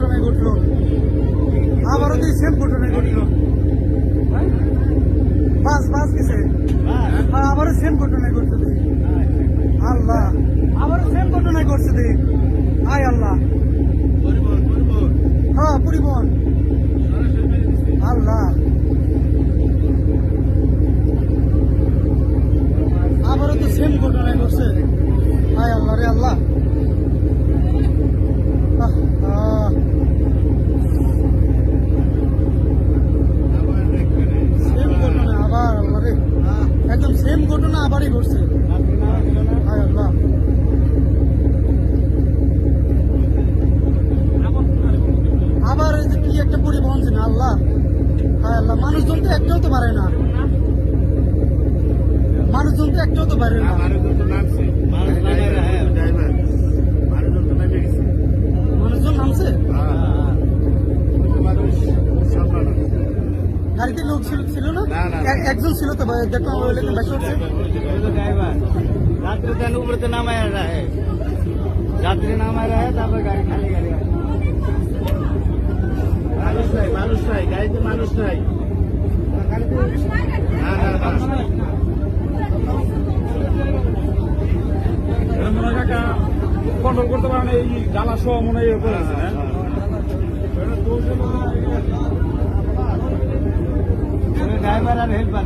ঘটনায় ঘটলো, আবারও তো সেম ঘটনায় ঘটলো। বাস গেছে, আবারও সেম ঘটনায় ঘটছে। আল্লাহ, আবারও সেম ঘটনায় ঘটছে। আয় আল্লাহ, হ্যাঁ পরিবহন। আল্লাহ, আবারও তো সেম ঘটনায় ঘটছে। আয় আল্লাহ রে আল্লাহ। সেম ঘটনা আবার, আল্লাহ রে, একদম সেম ঘটনা আবারই ঘটছে। আয় আল্লাহ, আবার কি একটা পরিবহন ছিল। আল্লাহ, হায় আল্লাহ, মানুষজন তো একটাও তো পারে না, মানুষজন তো একটাও তো পারে না। মানুষজন নামছে, গাড়িতে লোক ছিল না, একজন ছিল তো দেখলাম, रात्रि तन ऊपर तो नाम आया रहा है, रात्रि नाम आ रहा है, तब गाड़ी खाली गाड़ी मानुष नहीं गाड़ी तो मानुष नहीं কন্ট্রোল করতে পারে না, এই জ্বালা সহ মনে হয় করেছে। ড্রাইভার আর হেল্পার